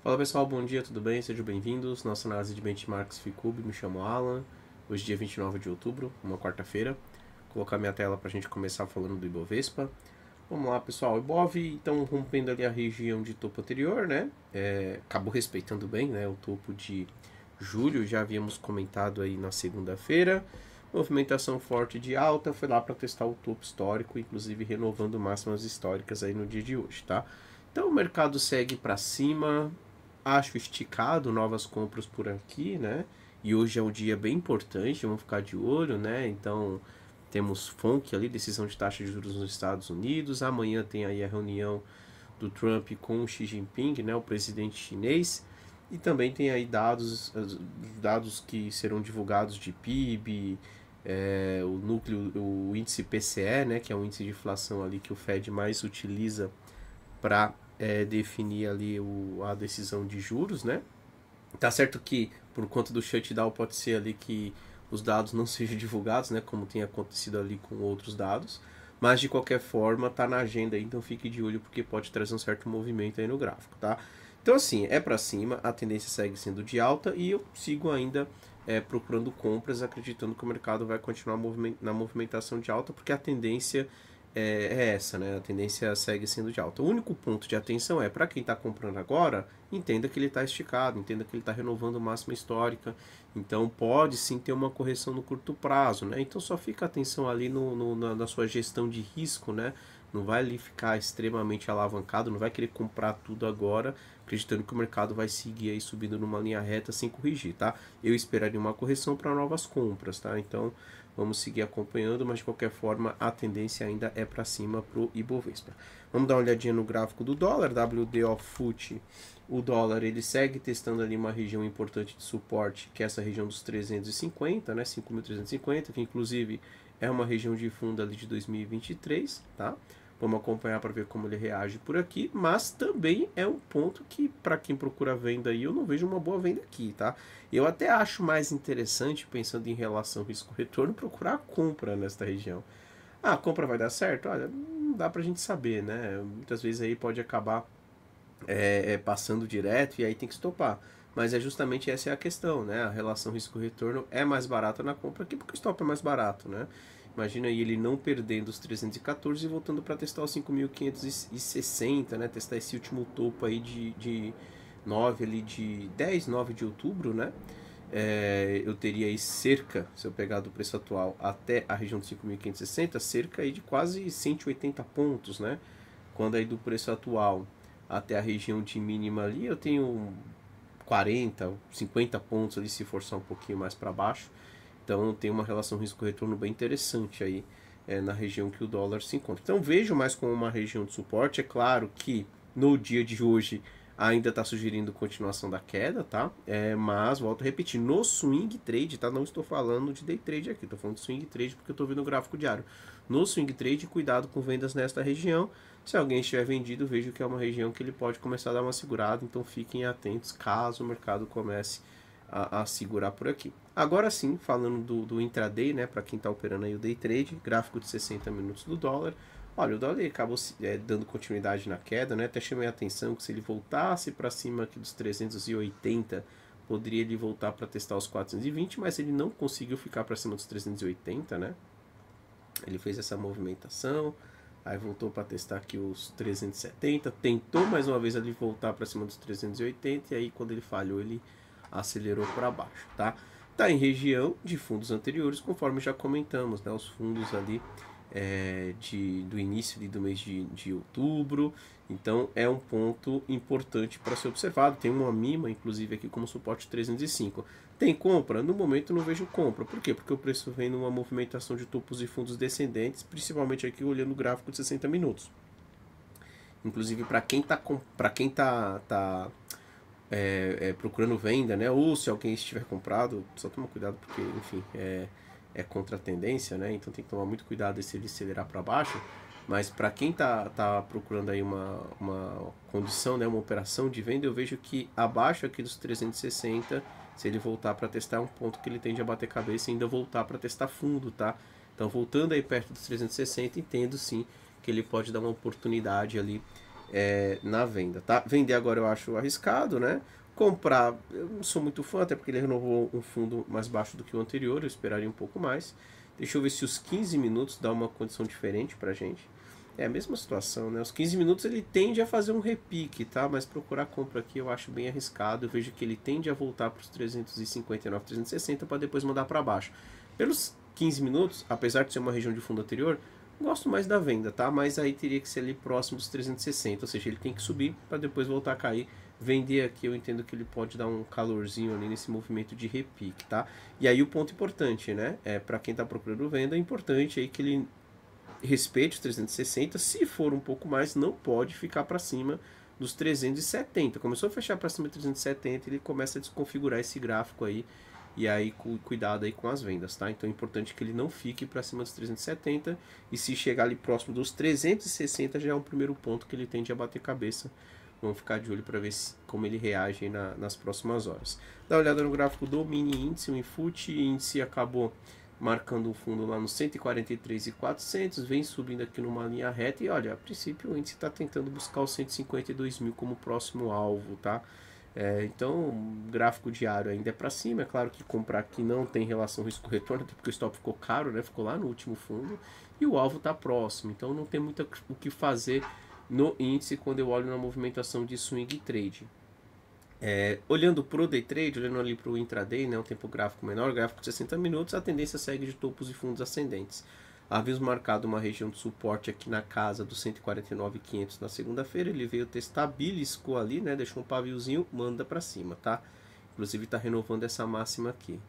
Fala pessoal, bom dia, tudo bem? Sejam bem-vindos. Nossa análise de benchmarks FICUB, me chamo Alan. Hoje, dia 29 de outubro, uma quarta-feira. Vou colocar minha tela para a gente começar falando do Ibovespa. Vamos lá, pessoal. O Ibov, então, rompendo ali a região de topo anterior, né? Acabou respeitando bem, né? O topo de julho, já havíamos comentado aí na segunda-feira. Movimentação forte de alta, foi lá para testar o topo histórico, inclusive renovando máximas históricas aí no dia de hoje, tá? Então o mercado segue para cima, acho esticado, novas compras por aqui, né? E hoje é um dia bem importante, vamos ficar de olho, né? Então temos FONC ali, decisão de taxa de juros nos Estados Unidos. Amanhã tem aí a reunião do Trump com o Xi Jinping, né, o presidente chinês. E também tem aí dados que serão divulgados de PIB, o núcleo, o índice PCE, né, que é o índice de inflação ali que o Fed mais utiliza para definir ali a decisão de juros, né? Tá certo que por conta do shutdown pode ser ali que os dados não sejam divulgados, né, como tem acontecido ali com outros dados, mas de qualquer forma tá na agenda aí, então fique de olho porque pode trazer um certo movimento aí no gráfico, tá? Então assim, é para cima, a tendência segue sendo de alta e eu sigo ainda procurando compras, acreditando que o mercado vai continuar na movimentação de alta, porque a tendência é essa, né? A tendência segue sendo de alta. O único ponto de atenção é para quem está comprando agora, entenda que ele está esticado, entenda que ele está renovando máxima histórica, então pode sim ter uma correção no curto prazo, né? Então só fica atenção ali na sua gestão de risco, né? Não vai ali ficar extremamente alavancado, não vai querer comprar tudo agora, acreditando que o mercado vai seguir aí subindo numa linha reta sem corrigir, tá? Eu esperaria uma correção para novas compras, tá? Então vamos seguir acompanhando, mas de qualquer forma a tendência ainda é para cima para o Ibovespa. Vamos dar uma olhadinha no gráfico do dólar, WDO FUT. O dólar ele segue testando ali uma região importante de suporte, que é essa região dos 350, né, 5.350, que inclusive é uma região de fundo ali de 2023, tá? Vamos acompanhar para ver como ele reage por aqui, mas também é um ponto que para quem procura venda aí eu não vejo uma boa venda aqui, tá? Eu até acho mais interessante, pensando em relação risco-retorno, procurar a compra nesta região. Ah, a compra vai dar certo? Olha, não dá pra gente saber, né? Muitas vezes aí pode acabar passando direto e aí tem que estopar. Mas é justamente essa é a questão, né? A relação risco-retorno é mais barata na compra aqui porque o stop é mais barato, né? Imagina aí ele não perdendo os 314 e voltando para testar os 5.560, né? Testar esse último topo aí de 9 ali de 10, 9 de outubro, né? Eu teria aí cerca, se eu pegar do preço atual até a região de 5.560, cerca aí de quase 180 pontos, né? Quando aí do preço atual até a região de mínima ali, eu tenho 40, 50 pontos ali se forçar um pouquinho mais para baixo. Então tem uma relação risco-retorno bem interessante aí na região que o dólar se encontra. Então vejo mais como uma região de suporte. É claro que no dia de hoje ainda está sugerindo continuação da queda, tá? Mas volto a repetir, no swing trade, tá? Não estou falando de day trade aqui, estou falando de swing trade porque eu estou vendo o gráfico diário. No swing trade, cuidado com vendas nesta região. Se alguém estiver vendido, vejo que é uma região que ele pode começar a dar uma segurada, então fiquem atentos caso o mercado comece a segurar por aqui. Agora sim, falando do intraday, né, para quem está operando aí o day trade, gráfico de 60 minutos do dólar. Olha, o dólar acabou dando continuidade na queda, né? Até chamei a atenção que se ele voltasse para cima aqui dos 380, poderia ele voltar para testar os 420, mas ele não conseguiu ficar para cima dos 380, né? Ele fez essa movimentação, aí voltou para testar aqui os 370, tentou mais uma vez ali voltar para cima dos 380 e aí quando ele falhou ele acelerou para baixo, tá? Tá em região de fundos anteriores, conforme já comentamos, né? Os fundos ali do início ali do mês de outubro, então é um ponto importante para ser observado. Tem uma mima, inclusive, aqui como suporte 305. Tem compra? No momento não vejo compra. Por quê? Porque o preço vem numa movimentação de topos e fundos descendentes, principalmente aqui olhando o gráfico de 60 minutos. Inclusive para quem tá procurando venda, né? Ou se alguém estiver comprado, só toma cuidado porque, enfim, é contra a tendência, né? Então tem que tomar muito cuidado se ele acelerar para baixo. Mas para quem tá procurando aí uma condição, né, uma operação de venda, eu vejo que abaixo aqui dos 360, se ele voltar para testar, é um ponto que ele tende a bater cabeça e ainda voltar para testar fundo, tá? Então voltando aí perto dos 360, entendo sim que ele pode dar uma oportunidade ali na venda, tá? Vender agora eu acho arriscado, né? Comprar, eu não sou muito fã, até porque ele renovou um fundo mais baixo do que o anterior, eu esperaria um pouco mais. Deixa eu ver se os 15 minutos dá uma condição diferente pra gente. É a mesma situação, né? Os 15 minutos ele tende a fazer um repique, tá? Mas procurar compra aqui eu acho bem arriscado. Eu vejo que ele tende a voltar para os 359, 360 para depois mandar para baixo. Pelos 15 minutos, apesar de ser uma região de fundo anterior, gosto mais da venda, tá? Mas aí teria que ser ali próximo dos 360, ou seja, ele tem que subir para depois voltar a cair. Vender aqui eu entendo que ele pode dar um calorzinho ali nesse movimento de repique, tá? E aí o ponto importante, né? Para quem está procurando venda, é importante aí que ele respeite os 360, se for um pouco mais, não pode ficar para cima dos 370. Começou a fechar para cima de 370, ele começa a desconfigurar esse gráfico aí, e aí cuidado aí com as vendas, tá? Então é importante que ele não fique para cima dos 370, e se chegar ali próximo dos 360 já é um primeiro ponto que ele tende a bater cabeça. Vamos ficar de olho para ver como ele reage nas próximas horas. Dá uma olhada no gráfico do mini índice, o Infut índice acabou marcando um fundo lá no 143.400, vem subindo aqui numa linha reta e olha, a princípio o índice está tentando buscar os 152 mil como próximo alvo, tá? Então, o gráfico diário ainda é para cima, é claro que comprar aqui não tem relação risco-retorno, até porque o stop ficou caro, né? Ficou lá no último fundo e o alvo está próximo, então não tem muito o que fazer no índice quando eu olho na movimentação de swing trade. Olhando para o day trade, olhando ali para o intraday, né, um tempo gráfico menor, gráfico de 60 minutos, a tendência segue de topos e fundos ascendentes. Havíamos marcado uma região de suporte aqui na casa dos 149.500 na segunda-feira, ele veio testar, beliscou ali, né, deixou um paviozinho, manda para cima, tá? Inclusive está renovando essa máxima aqui.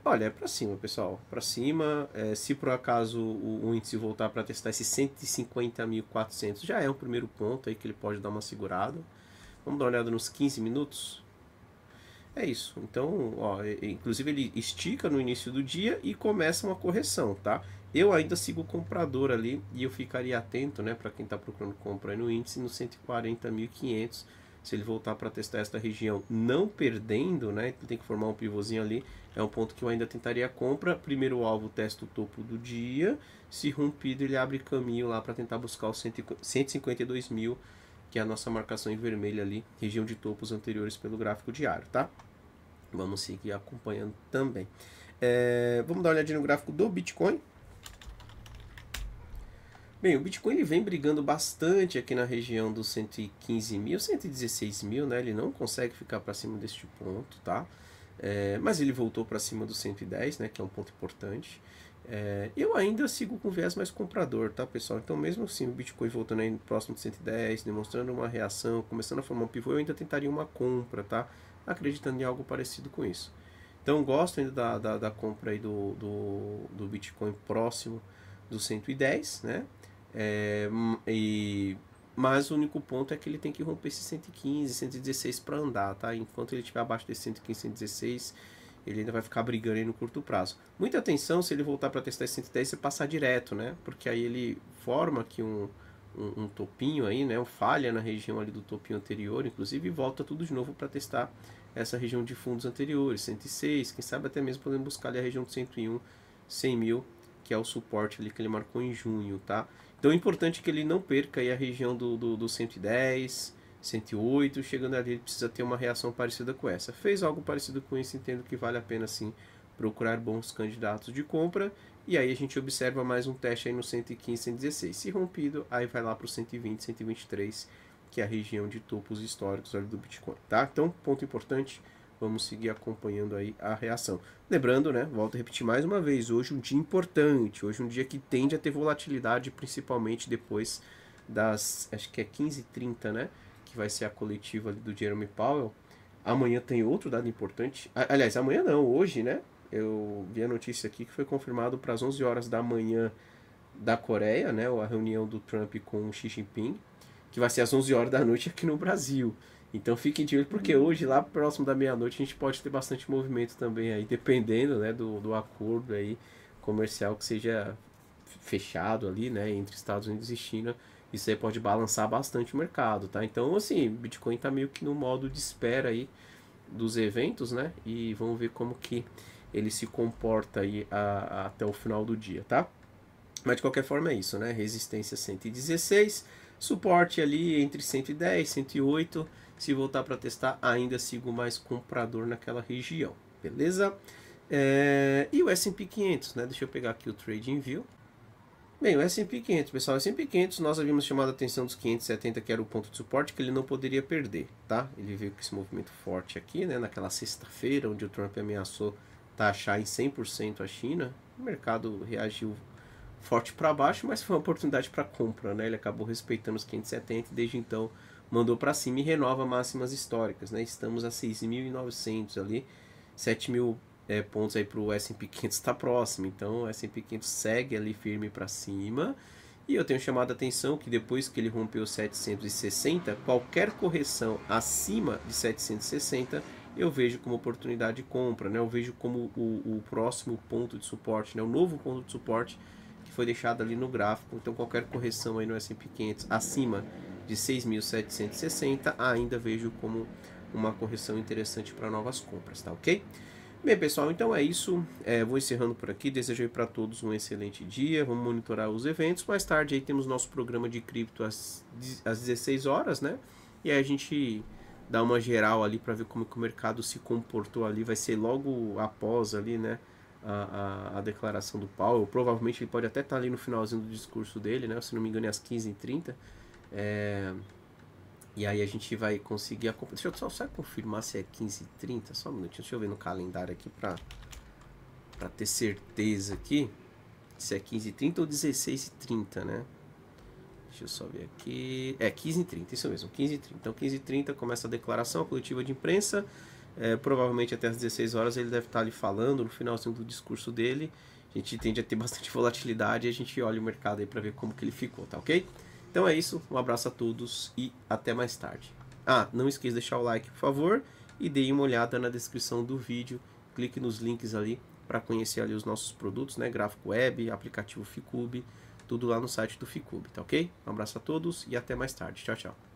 Olha, é para cima, pessoal, para cima. Se por acaso o índice voltar para testar esse 150.400, já é um primeiro ponto aí que ele pode dar uma segurada. Vamos dar uma olhada nos 15 minutos. É isso. Então, ó, inclusive ele estica no início do dia e começa uma correção, tá? Eu ainda sigo o comprador ali e eu ficaria atento, né, para quem está procurando compra aí no índice no 140.500. Se ele voltar para testar esta região, não perdendo, né, tem que formar um pivôzinho ali, é um ponto que eu ainda tentaria a compra. Primeiro alvo, testa o topo do dia. Se rompido, ele abre caminho lá para tentar buscar os 152 mil, que é a nossa marcação em vermelho ali, região de topos anteriores pelo gráfico diário, tá? Vamos seguir acompanhando também. Vamos dar uma olhadinha no gráfico do Bitcoin. Bem, o Bitcoin ele vem brigando bastante aqui na região dos 115 mil, 116 mil, né? Ele não consegue ficar para cima deste ponto, tá? Mas ele voltou para cima dos 110, né? Que é um ponto importante. Eu ainda sigo com viés mais comprador, tá, pessoal? Então, mesmo assim, o Bitcoin voltando aí próximo de 110, demonstrando uma reação, começando a formar um pivô, eu ainda tentaria uma compra, tá? Acreditando em algo parecido com isso. Então, gosto ainda da compra aí do Bitcoin próximo dos 110, né? Mas o único ponto é que ele tem que romper esse 115, 116 para andar, tá? Enquanto ele estiver abaixo desse 115, 116, ele ainda vai ficar brigando aí no curto prazo. Muita atenção se ele voltar para testar esse 110 e passar direto, né? Porque aí ele forma aqui um topinho aí, né? Falha na região ali do topinho anterior, inclusive, e volta tudo de novo para testar essa região de fundos anteriores, 106, quem sabe até mesmo podendo buscar ali a região de 101, 100 mil, que é o suporte ali que ele marcou em junho, tá? Então é importante que ele não perca aí a região do 110, 108, chegando ali ele precisa ter uma reação parecida com essa. Fez algo parecido com isso, entendo que vale a pena sim procurar bons candidatos de compra, e aí a gente observa mais um teste aí no 115, 116. Se rompido, aí vai lá para o 120, 123, que é a região de topos históricos ali do Bitcoin, tá? Então, ponto importante, vamos seguir acompanhando aí a reação. Lembrando, né, volto a repetir mais uma vez, hoje um dia importante, hoje um dia que tende a ter volatilidade, principalmente depois das, acho que é 15h30, né, que vai ser a coletiva ali do Jerome Powell. Amanhã tem outro dado importante, aliás, amanhã não, hoje, né, eu vi a notícia aqui que foi confirmado para as 11 horas da manhã da Coreia, né, a reunião do Trump com o Xi Jinping, que vai ser às 11 horas da noite aqui no Brasil. Então fiquem de olho, porque hoje, lá próximo da meia-noite, a gente pode ter bastante movimento também aí, dependendo, né, do acordo aí comercial que seja fechado ali, né, entre Estados Unidos e China. Isso aí pode balançar bastante o mercado, tá? Então, assim, o Bitcoin tá meio que no modo de espera aí dos eventos, né? E vamos ver como que ele se comporta aí até o final do dia, tá? Mas de qualquer forma é isso, né? Resistência 116, Suporte ali entre 110 e 108. Se voltar para testar, ainda sigo mais comprador naquela região, beleza? E o S&P 500, né? Deixa eu pegar aqui o Trading View. Bem, o S&P 500, pessoal, o S&P 500 nós havíamos chamado a atenção dos 570, que era o ponto de suporte que ele não poderia perder, tá? Ele veio com esse movimento forte aqui, né? Naquela sexta-feira, onde o Trump ameaçou taxar em 100% a China. O mercado reagiu forte para baixo, mas foi uma oportunidade para compra, né? Ele acabou respeitando os 570 e desde então mandou para cima e renova máximas históricas, né? Estamos a 6.900 ali, 7.000 pontos aí para o S&P 500 está próximo, então o S&P 500 segue ali firme para cima. E eu tenho chamado a atenção que depois que ele rompeu 760, qualquer correção acima de 760 eu vejo como oportunidade de compra, né? Eu vejo como o próximo ponto de suporte, né? O novo ponto de suporte que foi deixado ali no gráfico. Então qualquer correção aí no S&P 500 acima de 6.760 ainda vejo como uma correção interessante para novas compras, tá ok? Bem, pessoal, então é isso. Vou encerrando por aqui. Desejo para todos um excelente dia. Vamos monitorar os eventos. Mais tarde aí temos nosso programa de cripto às 16 horas, né? E aí a gente dá uma geral ali para ver como que o mercado se comportou ali. Vai ser logo após ali, né? A declaração do Powell. Provavelmente ele pode até estar ali no finalzinho do discurso dele, né? Se não me engano é às 15h30. E aí a gente vai conseguir Deixa eu só confirmar se é 15h30. Só um minutinho. Deixa eu ver no calendário aqui pra ter certeza aqui. Se é 15h30 ou 16h30, né? Deixa eu só ver aqui. 15h30, isso mesmo, 15h30. Então 15h30 começa a declaração, a coletiva de imprensa. Provavelmente até às 16 horas ele deve estar ali falando no finalzinho do discurso dele. A gente tende a ter bastante volatilidade e a gente olha o mercado aí pra ver como que ele ficou, tá ok? Então é isso, um abraço a todos e até mais tarde. Não esqueça de deixar o like, por favor, e dê uma olhada na descrição do vídeo. Clique nos links ali para conhecer ali os nossos produtos, né? Gráfico web, aplicativo Ficube, tudo lá no site do Ficube, tá ok? Um abraço a todos e até mais tarde. Tchau, tchau.